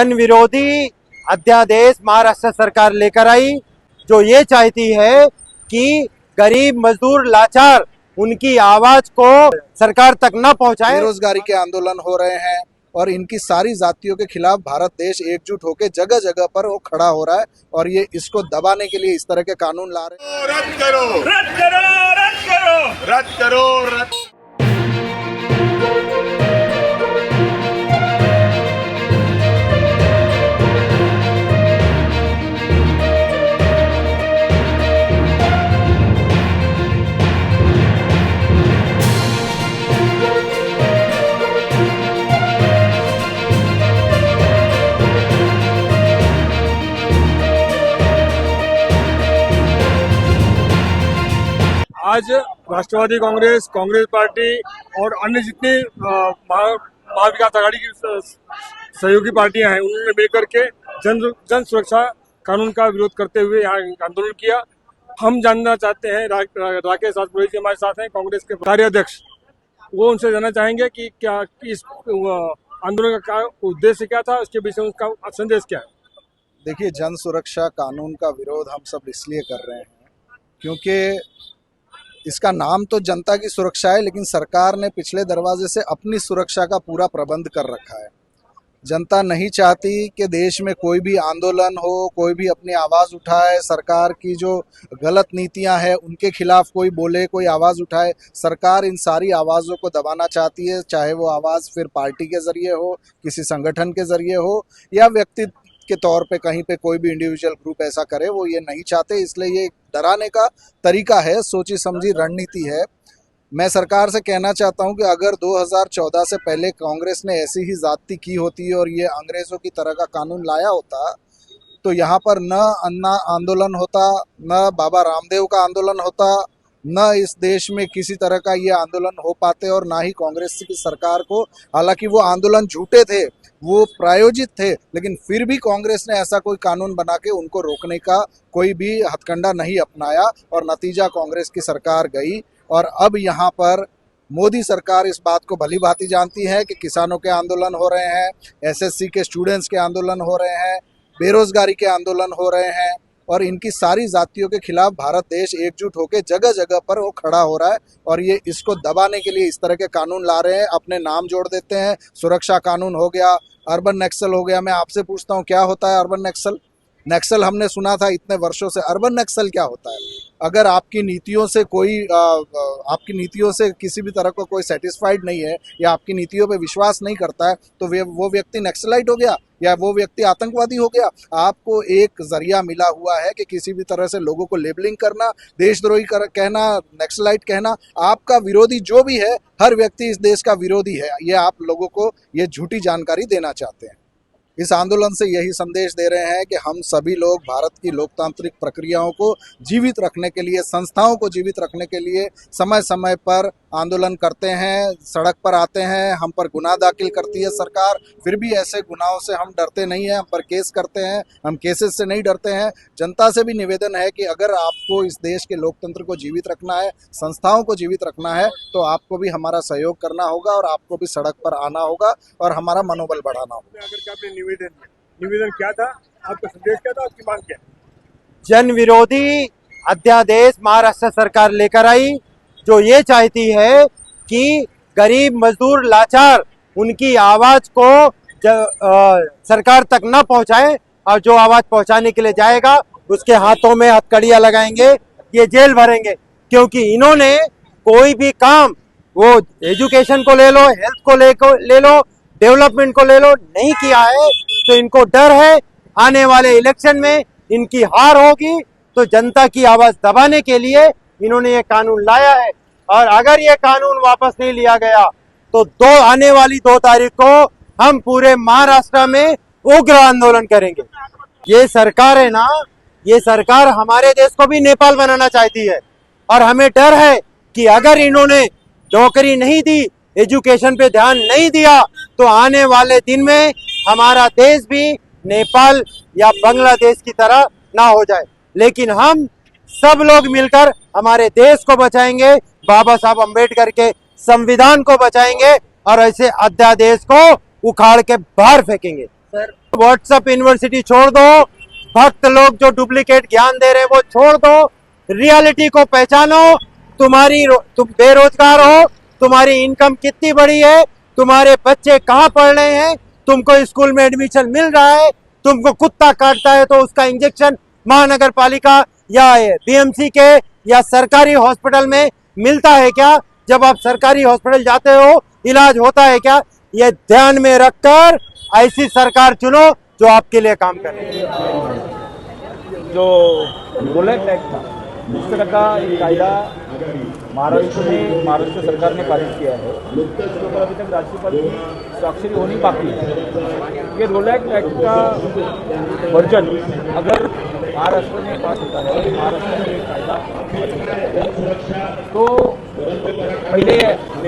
जन विरोधी अध्यादेश महाराष्ट्र सरकार लेकर आई, जो ये चाहती है कि गरीब मजदूर लाचार उनकी आवाज को सरकार तक न पहुंचाए। बेरोजगारी के आंदोलन हो रहे हैं और इनकी सारी जातियों के खिलाफ भारत देश एकजुट होकर जगह जगह पर वो खड़ा हो रहा है और ये इसको दबाने के लिए इस तरह के कानून ला रहे हैं। रद्द करो, रद्द करो, रद्द करो, रद्द करो, रद्द। आज राष्ट्रवादी कांग्रेस, कांग्रेस पार्टी और अन्य जितनी महाविकास आघाड़ी की सहयोगी पार्टियां हैं, उन्होंने मिलकर के जन सुरक्षा कानून का विरोध करते हुए यहाँ आंदोलन किया। हम जानना चाहते हैं, राकेश राजपुरोहित जी हमारे साथ हैं, कांग्रेस के कार्याध्यक्ष, वो उनसे जानना चाहेंगे कि क्या इस आंदोलन का उद्देश्य क्या था, उसके विषय में उसका संदेश क्या है। देखिए, जन सुरक्षा कानून का विरोध हम सब इसलिए कर रहे हैं क्योंकि इसका नाम तो जनता की सुरक्षा है, लेकिन सरकार ने पिछले दरवाजे से अपनी सुरक्षा का पूरा प्रबंध कर रखा है। जनता नहीं चाहती कि देश में कोई भी आंदोलन हो, कोई भी अपनी आवाज़ उठाए, सरकार की जो गलत नीतियां हैं उनके खिलाफ कोई बोले, कोई आवाज़ उठाए। सरकार इन सारी आवाज़ों को दबाना चाहती है, चाहे वो आवाज़ फिर पार्टी के ज़रिए हो, किसी संगठन के ज़रिए हो या व्यक्ति के तौर पे कहीं पे कोई भी इंडिविजुअल ग्रुप ऐसा करे, वो ये नहीं चाहते। इसलिए ये डराने का तरीका है, सोची समझी रणनीति है। मैं सरकार से कहना चाहता हूं कि अगर 2014 से पहले कांग्रेस ने ऐसी ही जाति की होती और ये अंग्रेज़ों की तरह का कानून लाया होता तो यहाँ पर न अन्ना आंदोलन होता, न बाबा रामदेव का आंदोलन होता, न इस देश में किसी तरह का ये आंदोलन हो पाते और ना ही कांग्रेस की सरकार को, हालांकि वो आंदोलन झूठे थे, वो प्रायोजित थे, लेकिन फिर भी कांग्रेस ने ऐसा कोई कानून बना के उनको रोकने का कोई भी हथकंडा नहीं अपनाया और नतीजा कांग्रेस की सरकार गई। और अब यहाँ पर मोदी सरकार इस बात को भली भांति जानती है कि किसानों के आंदोलन हो रहे हैं, एसएससी के स्टूडेंट्स के आंदोलन हो रहे हैं, बेरोजगारी के आंदोलन हो रहे हैं और इनकी सारी जातियों के खिलाफ भारत देश एकजुट होकर जगह जगह पर वो खड़ा हो रहा है और ये इसको दबाने के लिए इस तरह के कानून ला रहे हैं, अपने नाम जोड़ देते हैं। सुरक्षा कानून हो गया, अर्बन नक्सल हो गया। मैं आपसे पूछता हूँ, क्या होता है अर्बन नक्सल? नक्सल हमने सुना था इतने वर्षों से, अर्बन नक्सल क्या होता है? अगर आपकी नीतियों से किसी भी तरह का कोई सेटिस्फाइड नहीं है या आपकी नीतियों पे विश्वास नहीं करता है तो वो व्यक्ति नक्सलाइट हो गया या वो व्यक्ति आतंकवादी हो गया। आपको एक जरिया मिला हुआ है कि किसी भी तरह से लोगों को लेबलिंग करना, देशद्रोही कहना, नक्सलाइट कहना। आपका विरोधी जो भी है, हर व्यक्ति इस देश का विरोधी है। ये आप लोगों को ये झूठी जानकारी देना चाहते हैं। इस आंदोलन से यही संदेश दे रहे हैं कि हम सभी लोग भारत की लोकतांत्रिक प्रक्रियाओं को जीवित रखने के लिए, संस्थाओं को जीवित रखने के लिए समय समय पर आंदोलन करते हैं, सड़क पर आते हैं। हम पर गुनाह दाखिल करती है सरकार, फिर भी ऐसे गुनाहों से हम डरते नहीं हैं, हम पर केस करते हैं, हम केसेस से नहीं डरते हैं। जनता से भी निवेदन है कि अगर आपको इस देश के लोकतंत्र को जीवित रखना है, संस्थाओं को जीवित रखना है, तो आपको भी हमारा सहयोग करना होगा और आपको भी सड़क पर आना होगा और हमारा मनोबल बढ़ाना होगा। निवेदन क्या था, आपका संदेश क्या था, आपकी मांग क्या? जन विरोधी अध्यादेश महाराष्ट्र सरकार लेकर आई, जो ये चाहती है कि गरीब मजदूर लाचार उनकी आवाज को सरकार तक न पहुंचाए और जो आवाज पहुंचाने के लिए जाएगा उसके हाथों में हथकड़ियां लगाएंगे, ये जेल भरेंगे। क्योंकि इन्होंने कोई भी काम, वो एजुकेशन को ले लो, हेल्थ को ले लो, डेवलपमेंट को ले लो, नहीं किया है। तो इनको डर है आने वाले इलेक्शन में इनकी हार होगी, तो जनता की आवाज दबाने के लिए इन्होंने ये कानून लाया है। और अगर ये कानून वापस नहीं लिया गया तो आने वाली 2 तारीख को हम पूरे महाराष्ट्र में उग्र आंदोलन करेंगे। ये सरकार है ना, ये सरकार हमारे देश को भी नेपाल बनाना चाहती है और हमें डर है कि अगर इन्होंने नौकरी नहीं दी, एजुकेशन पे ध्यान नहीं दिया, तो आने वाले दिन में हमारा देश भी नेपाल या बांग्लादेश की तरह ना हो जाए। लेकिन हम सब लोग मिलकर हमारे देश को बचाएंगे, बाबा साहब अम्बेडकर के संविधान को बचाएंगे और ऐसे अध्यादेश को उखाड़ के बाहर फेंकेंगे। व्हाट्सएप यूनिवर्सिटी छोड़ दो, भक्त लोग जो डुप्लीकेट ज्ञान दे रहे हैं वो छोड़ दो, रियलिटी को पहचानो। तुम बेरोजगार हो, तुम्हारी इनकम कितनी बड़ी है, तुम्हारे बच्चे कहाँ पढ़ रहे हैं, तुमको स्कूल में एडमिशन मिल रहा है, तुमको कुत्ता काटता है तो उसका इंजेक्शन महानगर पालिका या बीएमसी के या सरकारी हॉस्पिटल में मिलता है क्या? जब आप सरकारी हॉस्पिटल जाते हो इलाज होता है क्या? ये ध्यान में रखकर ऐसी सरकार चुनो जो आपके लिए काम करे। जो रोलेट एक्ट था, इस तरह का एक कायदा महाराष्ट्र सरकार ने पारित किया है, जिसके ऊपर अभी तक राज्यपाल की स्वाक्षरी होनी बाकी है। ये रोलेट एक्ट का वर्जन अगर महाराष्ट्र में पास होता है, महाराष्ट्र में कायदा तो पहले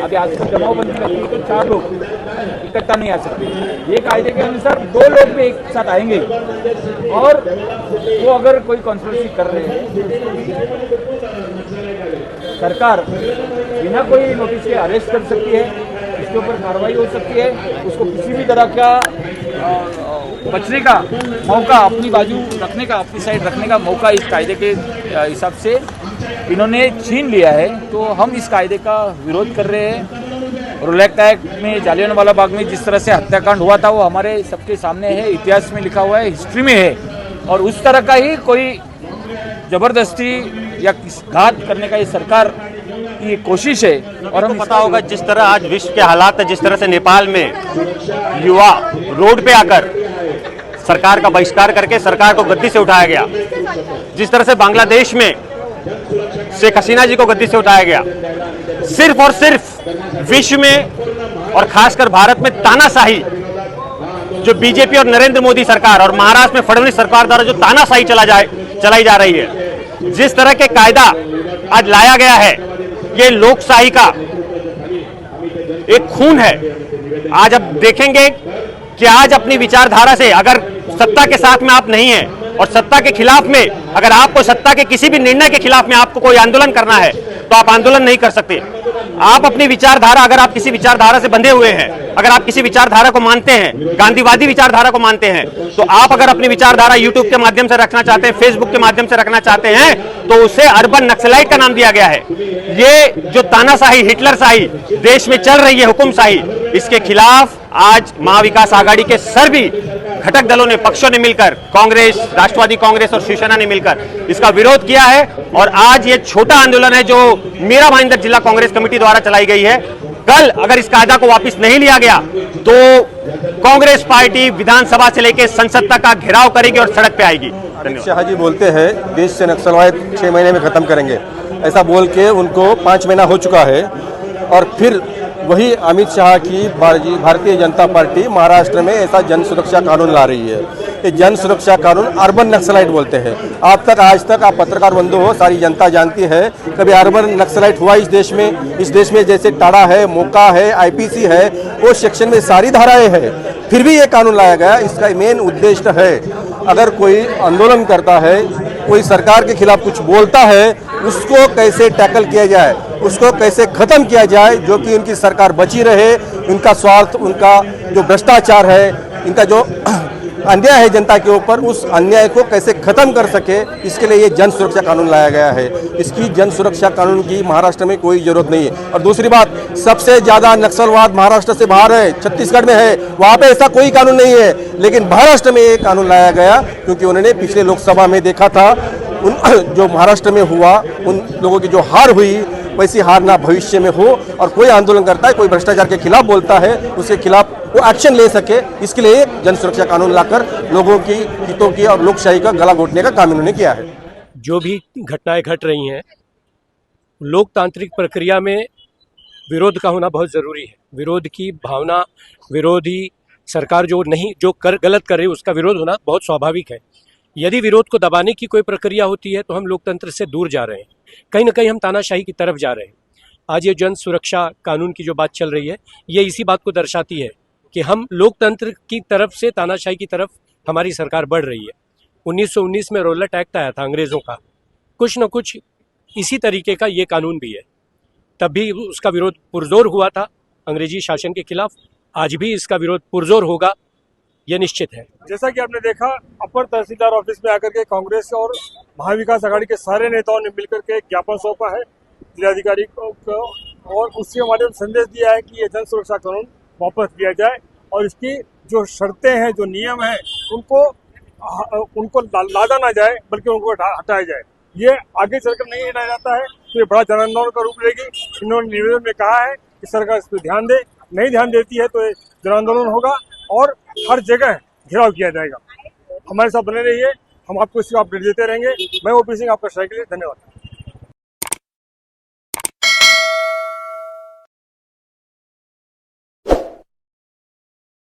अभी आजकल जमावबंदी लगती है तो 4 लोग इकट्ठा नहीं आ सकते। ये कायदे के अनुसार 2 लोग भी एक साथ आएंगे और वो अगर कोई कॉन्स्पिरेसी कर रहे हैं, सरकार बिना कोई नोटिस के अरेस्ट कर सकती है, इसके ऊपर कार्रवाई हो सकती है, उसको किसी भी तरह का बचने का मौका, अपनी बाजू रखने का, अपनी साइड रखने का मौका इस कायदे के हिसाब से इन्होंने छीन लिया है। तो हम इस कायदे का विरोध कर रहे हैं। रोलेट एक्ट में जालियांवाला बाग में जिस तरह से हत्याकांड हुआ था वो हमारे सबके सामने है, इतिहास में लिखा हुआ है, हिस्ट्री में है, और उस तरह का ही कोई जबरदस्ती या घात करने का ये सरकार की कोशिश है। और हम पता होगा जिस तरह आज विश्व के हालात है, जिस तरह से नेपाल में युवा रोड पे आकर सरकार का बहिष्कार करके सरकार को गद्दी से उठाया गया, जिस तरह से बांग्लादेश में शेख हसीना जी को गद्दी से उठाया गया, सिर्फ और सिर्फ विश्व में और खासकर भारत में तानाशाही जो बीजेपी और नरेंद्र मोदी सरकार और महाराष्ट्र में फडणवीस सरकार द्वारा जो तानाशाही चलाई जा रही है, जिस तरह के कायदा आज लाया गया है, ये लोकशाही का एक खून है। आज अब देखेंगे कि आज अपनी विचारधारा से अगर सत्ता के साथ में आप नहीं हैं और सत्ता के खिलाफ में अगर आपको सत्ता के किसी भी निर्णय के खिलाफ में आपको कोई आंदोलन करना है तो आप आंदोलन नहीं कर सकते। आप अपनी विचारधारा, अगर आप किसी विचारधारा से बंधे हुए हैं, अगर आप किसी विचारधारा को मानते हैं, गांधीवादी विचारधारा को मानते हैं, तो आप अगर अपनी विचारधारा यूट्यूब के माध्यम से रखना चाहते हैं, फेसबुक के माध्यम से रखना चाहते हैं, तो उसे अर्बन नक्सलाइट का नाम दिया गया है। ये जो तानाशाही, हिटलरशाही देश में चल रही है, हुकुमशाही, इसके खिलाफ आज महाविकास आघाड़ी के सभी घटक दलों ने, पक्षों ने मिलकर, कांग्रेस, राष्ट्रवादी कांग्रेस और शिवसेना ने मिलकर इसका विरोध किया है। और आज ये छोटा आंदोलन है जो मीरा भाईंदर जिला कांग्रेस कमेटी द्वारा चलाई गई है। कल अगर इस कायदा को वापस नहीं लिया गया तो कांग्रेस पार्टी विधानसभा से लेकर संसद तक का घेराव करेगी और सड़क पे आएगी। अमित शाह जी बोलते हैं देश से नक्सलवाद 6 महीने में खत्म करेंगे, ऐसा बोल के उनको 5 महीना हो चुका है। और फिर वही अमित शाह की भारतीय जनता पार्टी महाराष्ट्र में ऐसा जन सुरक्षा कानून ला रही है। ये जन सुरक्षा कानून अर्बन नक्सलाइट बोलते हैं। आज तक आप पत्रकार बंधु हो, सारी जनता जानती है, कभी अर्बन नक्सलाइट हुआ इस देश में? इस देश में जैसे टाड़ा है, मोका है, आईपीसी है, वो सेक्शन में सारी धाराएं हैं, फिर भी ये कानून लाया गया। इसका मेन उद्देश्य है, अगर कोई आंदोलन करता है, कोई सरकार के खिलाफ कुछ बोलता है, उसको कैसे टैकल किया जाए, उसको कैसे खत्म किया जाए, जो कि उनकी सरकार बची रहे, उनका स्वार्थ, उनका जो भ्रष्टाचार है, इनका जो अन्याय है जनता के ऊपर, उस अन्याय को कैसे खत्म कर सके, इसके लिए ये जन सुरक्षा कानून लाया गया है। इसकी जन सुरक्षा कानून की महाराष्ट्र में कोई जरूरत नहीं है। और दूसरी बात, सबसे ज्यादा नक्सलवाद महाराष्ट्र से बाहर है, छत्तीसगढ़ में है, वहाँ पे ऐसा कोई कानून नहीं है, लेकिन महाराष्ट्र में ये कानून लाया गया क्योंकि उन्होंने पिछले लोकसभा में देखा था, जो महाराष्ट्र में हुआ, उन लोगों की जो हार हुई, वैसी हार ना भविष्य में हो। और कोई आंदोलन करता है, कोई भ्रष्टाचार के खिलाफ बोलता है, उसके खिलाफ वो एक्शन ले सके, इसके लिए जन सुरक्षा कानून लाकर लोगों की हितों की और लोकशाही का गला घोटने का काम इन्होंने किया है। जो भी घटनाएं घट रही हैं, लोकतांत्रिक प्रक्रिया में विरोध का होना बहुत ज़रूरी है। विरोध की भावना, विरोधी सरकार जो गलत कर रही है उसका विरोध होना बहुत स्वाभाविक है। यदि विरोध को दबाने की कोई प्रक्रिया होती है तो हम लोकतंत्र से दूर जा रहे हैं, कहीं ना कहीं हम तानाशाही की तरफ जा रहे हैं। आज ये जन सुरक्षा कानून की जो बात चल रही है, ये इसी बात को दर्शाती है कि हम लोकतंत्र की तरफ से तानाशाही की तरफ हमारी सरकार बढ़ रही है। 1919 में रोलेट एक्ट आया था अंग्रेज़ों का, कुछ न कुछ इसी तरीके का ये कानून भी है। तब भी उसका विरोध पुरजोर हुआ था अंग्रेजी शासन के खिलाफ, आज भी इसका विरोध पुरजोर होगा। ये निश्चित है। जैसा कि आपने देखा, अपर तहसीलदार ऑफिस में आकर के कांग्रेस और महाविकास आघाड़ी के सारे नेताओं ने मिलकर के ज्ञापन सौंपा है जिलाधिकारी को और उसके माध्यम से संदेश दिया है कि ये जन सुरक्षा कानून वापस लिया जाए और इसकी जो शर्तें हैं, जो नियम हैं, उनको लादा ना जाए बल्कि उनको हटाया जाए। ये आगे चलकर नहीं हटाया जाता है तो ये बड़ा जन आंदोलन का रूप लेगी। इन्होंने निवेदन में कहा है कि सरकार इस पर ध्यान दे, नहीं ध्यान देती है तो ये जन आंदोलन होगा और हर जगह घेराव किया जाएगा। हमारे साथ बने रहिए, हम आपको इसका अपडेट देते रहेंगे। मैं ओपी सिंह, आपका शायद के लिए धन्यवाद।